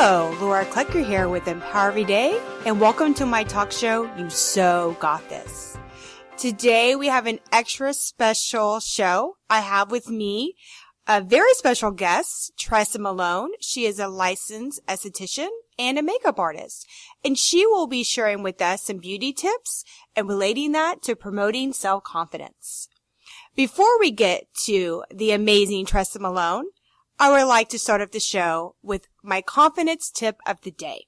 Hello, Laura Klekar here with Empower Everyday, and welcome to my talk show, You So Got This. Today we have an extra special show. I have with me a very special guest, Tressa Malone. She is a licensed esthetician and a makeup artist, and she will be sharing with us some beauty tips and relating that to promoting self-confidence. Before we get to the amazing Tressa Malone, I would like to start off the show with my confidence tip of the day.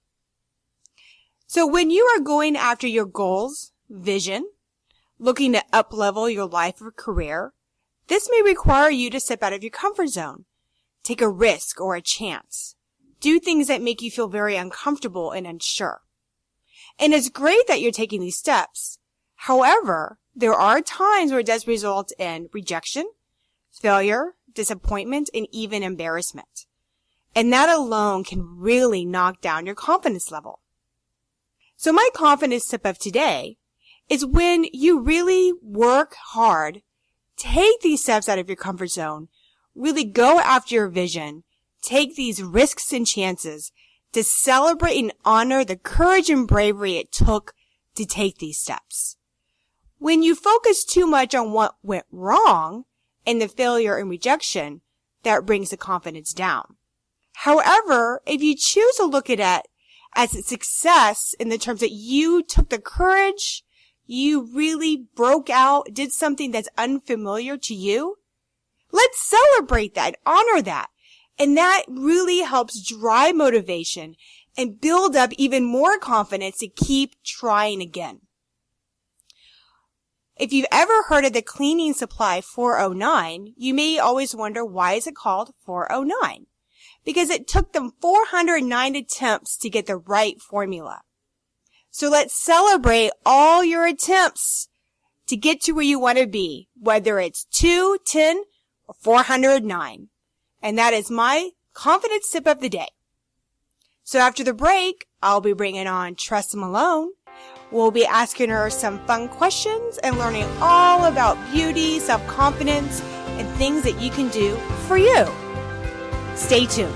So when you are going after your goals, vision, looking to up-level your life or career, this may require you to step out of your comfort zone, take a risk or a chance, do things that make you feel very uncomfortable and unsure. And it's great that you're taking these steps. However, there are times where it does result in rejection, failure, disappointment, and even embarrassment. And that alone can really knock down your confidence level. So my confidence tip of today is when you really work hard, take these steps out of your comfort zone, really go after your vision, take these risks and chances to celebrate and honor the courage and bravery it took to take these steps. When you focus too much on what went wrong and the failure and rejection, that brings the confidence down. However, if you choose to look at it as a success in the terms that you took the courage, you really broke out, did something that's unfamiliar to you, let's celebrate that, honor that. And that really helps drive motivation and build up even more confidence to keep trying again. If you've ever heard of the cleaning supply 409, you may always wonder, why is it called 409? Because it took them 409 attempts to get the right formula. So let's celebrate all your attempts to get to where you want to be, whether it's 2, 10, or 409. And that is my confidence tip of the day. So after the break, I'll be bringing on Tressa Malone. We'll be asking her some fun questions and learning all about beauty, self-confidence, and things that you can do for you. Stay tuned.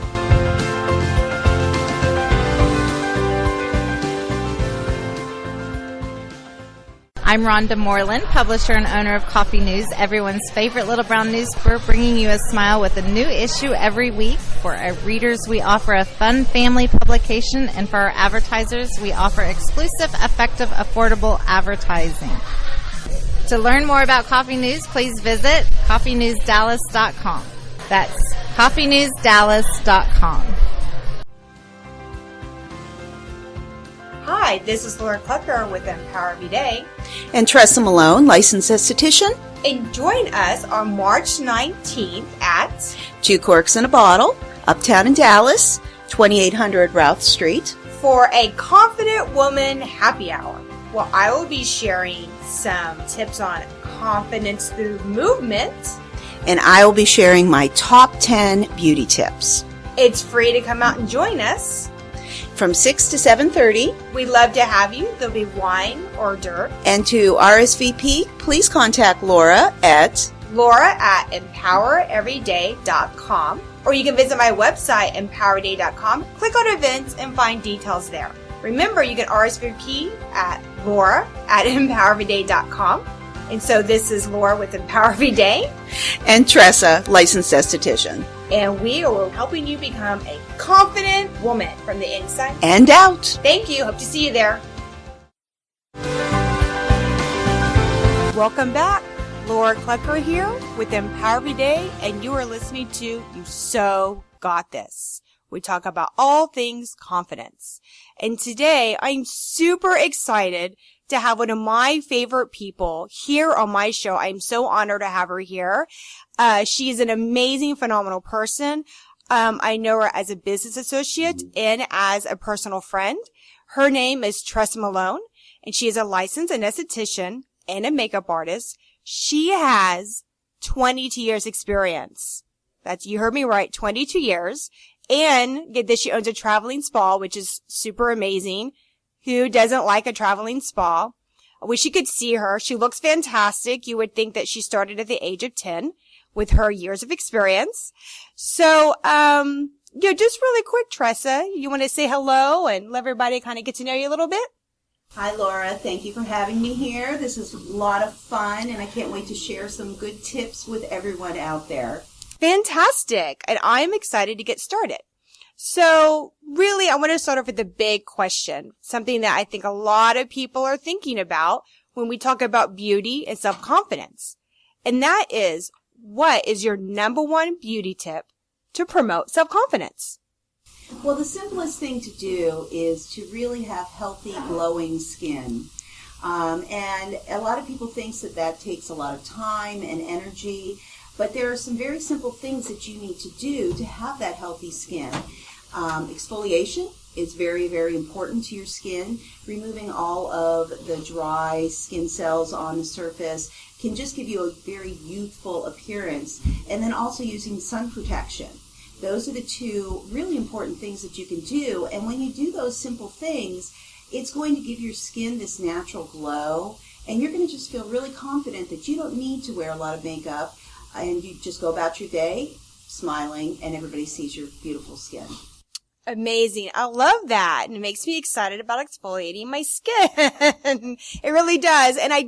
I'm Rhonda Moreland, publisher and owner of Coffee News, everyone's favorite little brown newspaper, bringing you a smile with a new issue every week. For our readers, we offer a fun family publication, and for our advertisers, we offer exclusive, effective, affordable advertising. To learn more about Coffee News, please visit coffeenewsdallas.com. That's coffeenewsdallas.com. Hi, this is Laura Klekar with Empower Everyday. And Tressa Malone, licensed esthetician. And join us on March 19th at 2 Corks in a Bottle, Uptown in Dallas, 2800 Routh Street. for a Confident Woman Happy Hour. Well, I will be sharing some tips on confidence through movement. And I will be sharing my top 10 beauty tips. It's free to come out and join us. From 6 to 7:30. We'd love to have you. There'll be wine or dirt. And to RSVP, please contact Laura at empowereveryday.com, or you can visit my website, empowereveryday.com, click on events, and find details there. Remember, you can RSVP at laura@empowereveryday.com. And so this is Laura with Empower Everyday. and Tressa, licensed esthetician. And we are helping you become a confident woman from the inside And out. Thank you. Hope to see you there. Welcome back. Laura Klekar here with Empower Everyday, and you are listening to You So Got This. We talk about all things confidence. And today I'm super excited to have one of my favorite people here on my show. I'm so honored to have her here. She is an amazing, phenomenal person. I know her as a business associate and as a personal friend. Her name is Tressa Malone, and she is a licensed anesthetician and a makeup artist. She has 22 years experience. You heard me right, 22 years. And get this, she owns a traveling spa, which is super amazing. Who doesn't like a traveling spa? I wish you could see her. She looks fantastic. You would think that she started at the age of 10 with her years of experience. So, Yeah, just really quick, Tressa, you want to say hello and let everybody kind of get to know you a little bit? Hi, Laura. Thank you for having me here. This is a lot of fun, and I can't wait to share some good tips with everyone out there. Fantastic. And I'm excited to get started. So really, I want to start off with the big question, something that I think a lot of people are thinking about when we talk about beauty and self-confidence. And that is, what is your number one beauty tip to promote self-confidence? Well, the simplest thing to do is to really have healthy, glowing skin. And a lot of people think that takes a lot of time and energy, but there are some very simple things that you need to do to have that healthy skin. Exfoliation is very, very important to your skin. Removing all of the dry skin cells on the surface can just give you a very youthful appearance. And then also using sun protection. Those are the two really important things that you can do. And when you do those simple things, it's going to give your skin this natural glow. And you're going to just feel really confident that you don't need to wear a lot of makeup. And you just go about your day smiling and everybody sees your beautiful skin. Amazing. I love that. And it makes me excited about exfoliating my skin. It really does. And I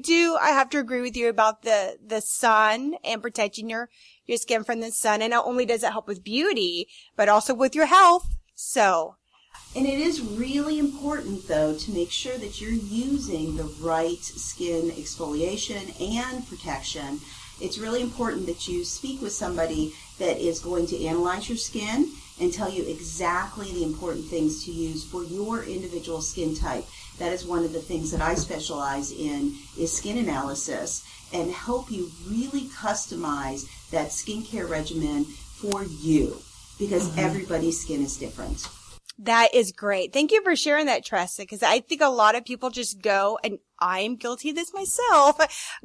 have to agree with you about the sun and protecting your skin from the sun. And not only does it help with beauty, but also with your health. And it is really important, though, to make sure that you're using the right skin exfoliation and protection. It's really important that you speak with somebody that is going to analyze your skin and tell you exactly the important things to use for your individual skin type. That is one of the things that I specialize in, is skin analysis, and help you really customize that skincare regimen for you, because everybody's skin is different. That is great. Thank you for sharing that, Tressa, because I think a lot of people just go, and I'm guilty of this myself,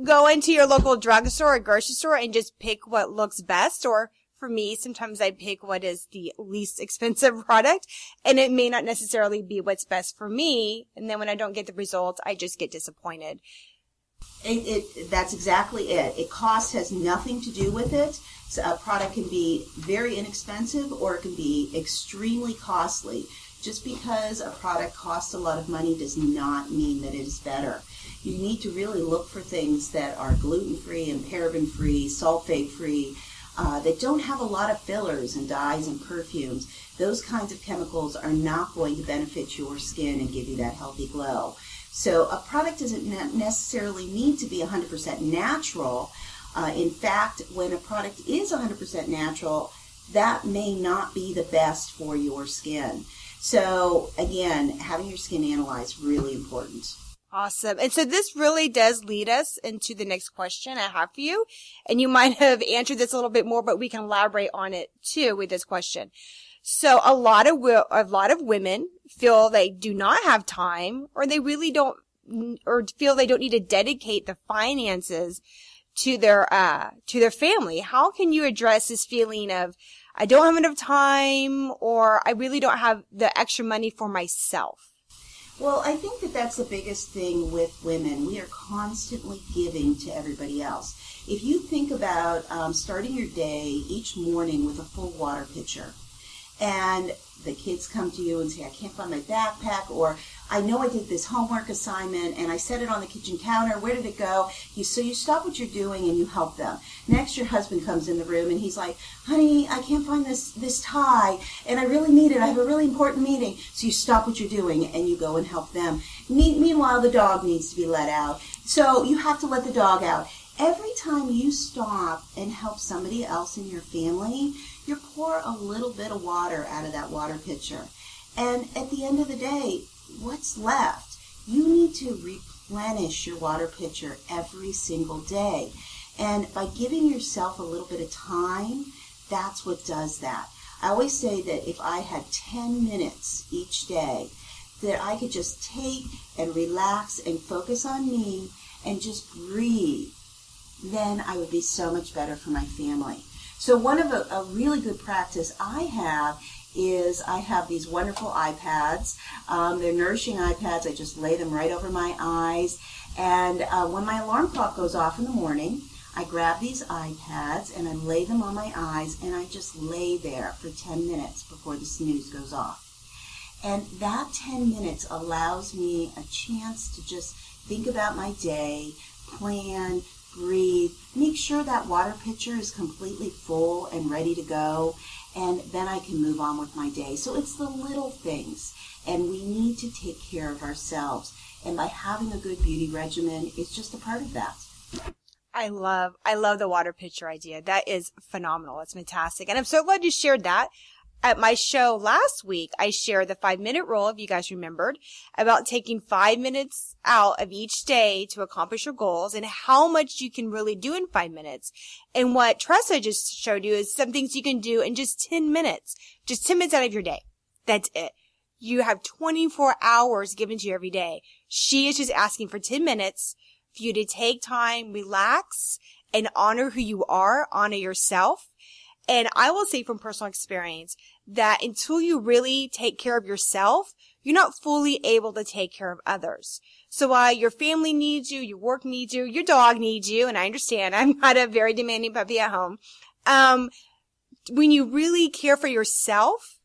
go into your local drugstore or grocery store and just pick what looks best. Or for me, sometimes I pick what is the least expensive product, and it may not necessarily be what's best for me. And then when I don't get the results, I just get disappointed. That's exactly it. Cost has nothing to do with it. So a product can be very inexpensive or it can be extremely costly. Just because a product costs a lot of money does not mean that it is better. You need to really look for things that are gluten-free and paraben-free, sulfate-free, that don't have a lot of fillers and dyes and perfumes. Those kinds of chemicals are not going to benefit your skin and give you that healthy glow. So a product doesn't necessarily need to be 100% natural. In fact, when a product is 100% natural, that may not be the best for your skin. So again, having your skin analyzed is really important. Awesome. And so this really does lead us into the next question I have for you. And you might have answered this a little bit more, but we can elaborate on it too with this question. So a lot of women feel they do not have time, or they really don't, or feel they don't need to dedicate the finances to their family. How can you address this feeling of, I don't have enough time, or I really don't have the extra money for myself? Well, I think that that's the biggest thing with women. We are constantly giving to everybody else. If you think about starting your day each morning with a full water pitcher, and the kids come to you and say, I can't find my backpack, or I know I did this homework assignment and I set it on the kitchen counter, where did it go? So you stop what you're doing and you help them. Next, your husband comes in the room and he's like, honey, I can't find this tie and I really need it. I have a really important meeting. So you stop what you're doing and you go and help them. Meanwhile, the dog needs to be let out. So you have to let the dog out. Every time you stop and help somebody else in your family, you pour a little bit of water out of that water pitcher. And at the end of the day, what's left? You need to replenish your water pitcher every single day. And by giving yourself a little bit of time, that's what does that. I always say that if I had 10 minutes each day that I could just take and relax and focus on me and just breathe, then I would be so much better for my family. So one of a really good practice I have is I have these wonderful iPads. They're nourishing iPads. I just lay them right over my eyes. And when my alarm clock goes off in the morning, I grab these iPads and I lay them on my eyes and I just lay there for 10 minutes before the snooze goes off. And that 10 minutes allows me a chance to just think about my day, plan, breathe, make sure that water pitcher is completely full and ready to go, and then I can move on with my day. So it's the little things, and we need to take care of ourselves. And by having a good beauty regimen, it's just a part of that. I love the water pitcher idea. That is phenomenal. It's fantastic. And I'm so glad you shared that. At my show last week, I shared the 5-minute rule, if you guys remembered, about taking 5 minutes out of each day to accomplish your goals and how much you can really do in 5 minutes. And what Tressa just showed you is some things you can do in just 10 minutes. Just 10 minutes out of your day. That's it. You have 24 hours given to you every day. She is just asking for 10 minutes for you to take time, relax, and honor who you are, honor yourself. And I will say from personal experience that until you really take care of yourself, you're not fully able to take care of others. So while your family needs you, your work needs you, your dog needs you, and I understand, I'm not a very demanding puppy at home. When you really care for yourself,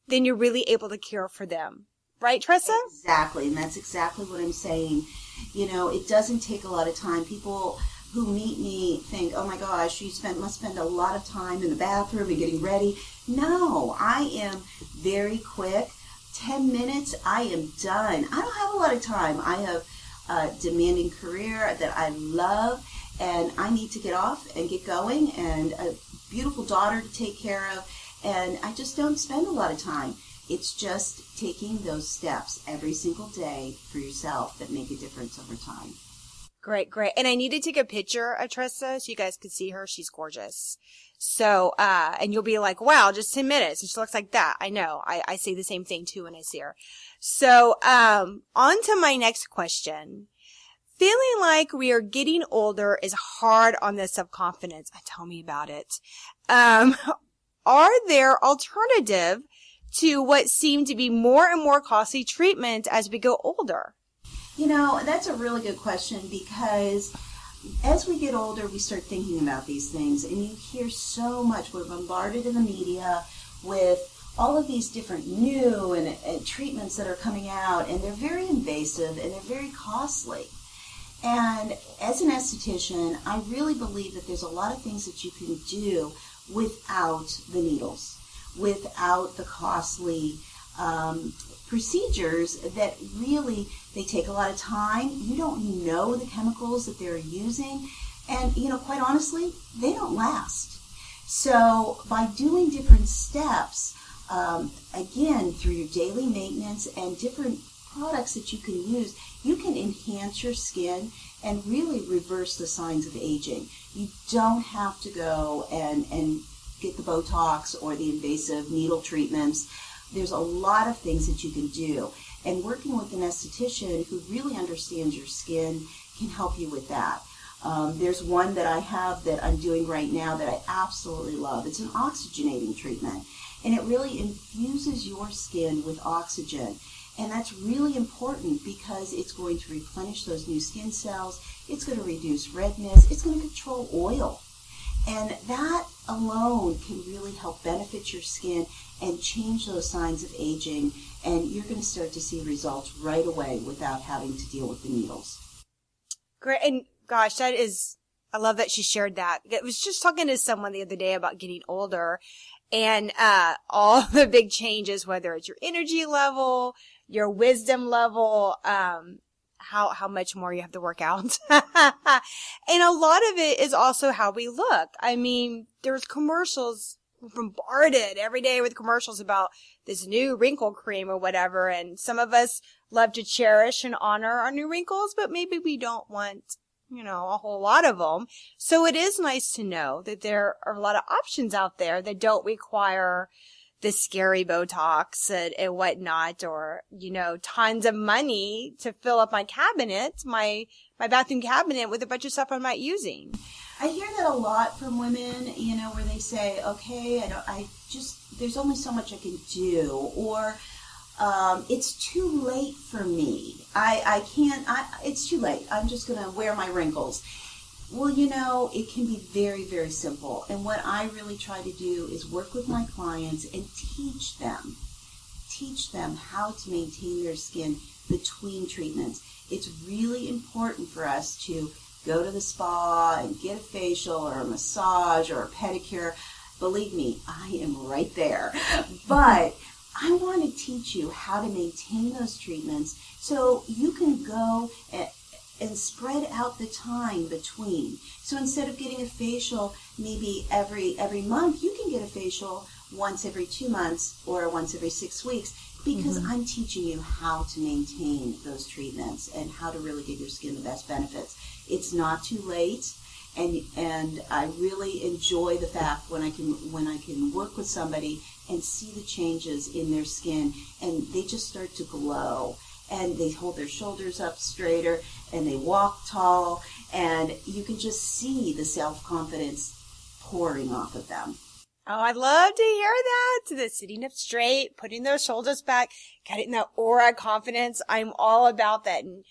then you're really able to care for them. Right, Tressa? Exactly, and that's exactly what I'm saying. You know, it doesn't take a lot of time. People who meet me think, oh my gosh, you must spend a lot of time in the bathroom and getting ready. No, I am very quick. 10 minutes, I am done. I don't have a lot of time. I have a demanding career that I love, and I need to get off and get going, and a beautiful daughter to take care of, and I just don't spend a lot of time. It's just taking those steps every single day for yourself that make a difference over time. Great. And I need to take a picture of Tressa so you guys can see her. She's gorgeous. So, and you'll be like, wow, just 10 minutes. And she looks like that. I know. I say the same thing too when I see her. So, on to my next question. Feeling like we are getting older is hard on the self-confidence. Tell me about it. Are there alternative to what seem to be more and more costly treatments as we go older? You know, that's a really good question, because as we get older, we start thinking about these things, and you hear so much. We're bombarded in the media with all of these different new and treatments that are coming out, and they're very invasive and they're very costly. And as an esthetician, I really believe that there's a lot of things that you can do without the needles, without the costly procedures that really, they take a lot of time. You don't know the chemicals that they're using, and quite honestly, they don't last. So by doing different steps, again, through your daily maintenance and different products that you can use, you can enhance your skin and really reverse the signs of aging. You don't have to go and get the Botox or the invasive needle treatments. There's a lot of things that you can do. And working with an esthetician who really understands your skin can help you with that. There's one that I have that I'm doing right now that I absolutely love. It's an oxygenating treatment. And it really infuses your skin with oxygen. And that's really important because it's going to replenish those new skin cells. It's going to reduce redness. It's going to control oil. And that alone can really help benefit your skin and change those signs of aging. And you're going to start to see results right away without having to deal with the needles. Great. And gosh, I love that she shared that. I was just talking to someone the other day about getting older and all the big changes, whether it's your energy level, your wisdom level, how much more you have to work out. And a lot of it is also how we look. I mean, there's commercials, bombarded every day with commercials about this new wrinkle cream or whatever. And some of us love to cherish and honor our new wrinkles, but maybe we don't want, a whole lot of them. So it is nice to know that there are a lot of options out there that don't require the scary Botox and whatnot, or, tons of money to fill up my cabinet, my bathroom cabinet with a bunch of stuff I'm not using. I hear that a lot from women, where they say, okay, there's only so much I can do, or it's too late for me. I can't, it's too late. I'm just going to wear my wrinkles. Well, it can be very, very simple. And what I really try to do is work with my clients and teach them how to maintain their skin between treatments. It's really important for us to go to the spa and get a facial or a massage or a pedicure. Believe me, I am right there. But I want to teach you how to maintain those treatments so you can go and spread out the time between. So instead of getting a facial maybe every month, you can get a facial once every 2 months or once every 6 weeks, because I'm teaching you how to maintain those treatments and how to really give your skin the best benefits. It's not too late, and I really enjoy the fact when I can work with somebody and see the changes in their skin, and they just start to glow, and they hold their shoulders up straighter, and they walk tall, and you can just see the self-confidence pouring off of them. Oh, I love to hear that. The sitting up straight, putting those shoulders back, getting that aura of confidence. I'm all about that. And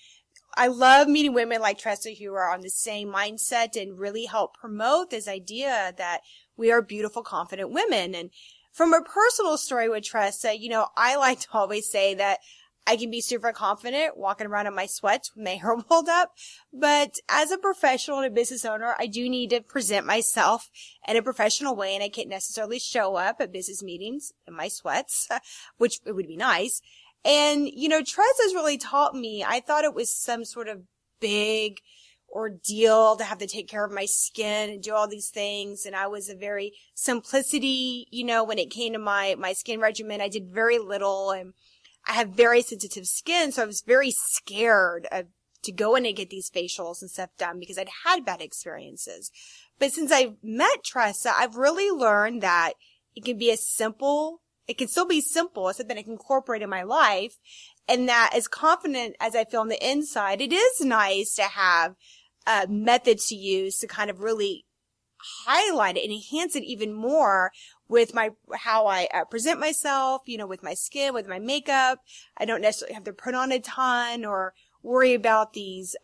I love meeting women like Tressa who are on the same mindset and really help promote this idea that we are beautiful, confident women. And from a personal story with Tressa, I like to always say that I can be super confident walking around in my sweats with my hair rolled up. But as a professional and a business owner, I do need to present myself in a professional way, and I can't necessarily show up at business meetings in my sweats, which it would be nice. And, Tressa's really taught me, I thought it was some sort of big ordeal to have to take care of my skin and do all these things. And I was a very simplicity, when it came to my skin regimen, I did very little, and I have very sensitive skin, so I was very scared to go in and get these facials and stuff done because I'd had bad experiences. But since I've met Tressa, I've really learned that it can still be simple, it's something I can incorporate in my life, and that as confident as I feel on the inside, it is nice to have methods to use to kind of really highlight it and enhance it even more with how I present myself, with my skin, with my makeup. I don't necessarily have to put on a ton or worry about these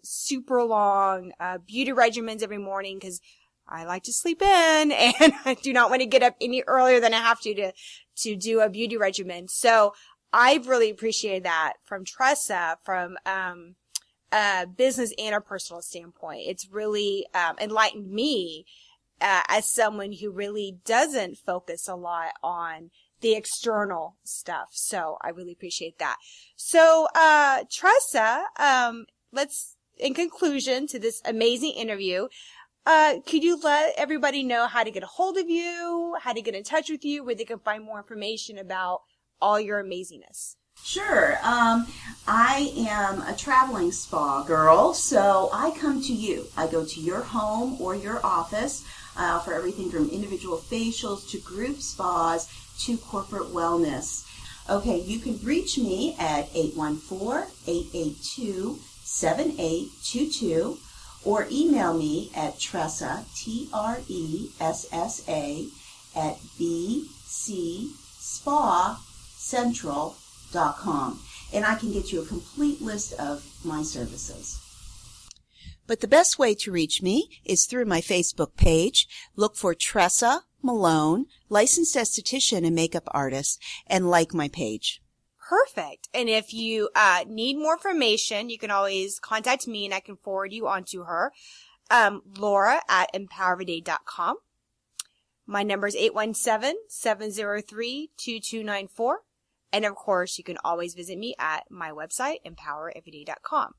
super long beauty regimens every morning, because I like to sleep in and I do not want to get up any earlier than I have to do a beauty regimen. So I've really appreciated that from Tressa, from a business and a personal standpoint. It's really enlightened me as someone who really doesn't focus a lot on the external stuff. So I really appreciate that. So, Tressa, in conclusion to this amazing interview, could you let everybody know how to get a hold of you, how to get in touch with you, where they can find more information about all your amazingness? Sure. I am a traveling spa girl, so I come to you. I go to your home or your office. I offer everything from individual facials to group spas to corporate wellness. Okay, you can reach me at 814-882-7822 or email me at Tressa, Tressa, at bcspa.central.com, and I can get you a complete list of my services. But the best way to reach me is through my Facebook page. Look for Tressa Malone, licensed esthetician and makeup artist, and like my page. Perfect. And if you need more information, you can always contact me and I can forward you on to her. Laura at empowereveryday.com. My number is 817-703-2294. And of course, you can always visit me at my website, empowereveryday.com.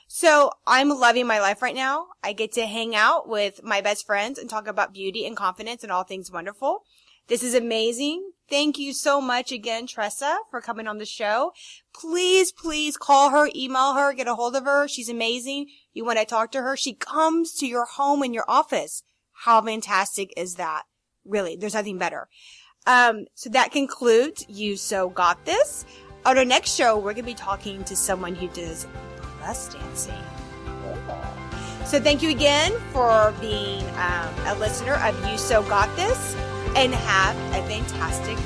So I'm loving my life right now. I get to hang out with my best friends and talk about beauty and confidence and all things wonderful. This is amazing. Thank you so much again, Tressa, for coming on the show. Please, please call her, email her, get a hold of her. She's amazing. You want to talk to her? She comes to your home and your office. How fantastic is that? Really, there's nothing better. So that concludes You So Got This. On our next show, we're going to be talking to someone who does burlesque dancing. So thank you again for being a listener of You So Got This, and have a fantastic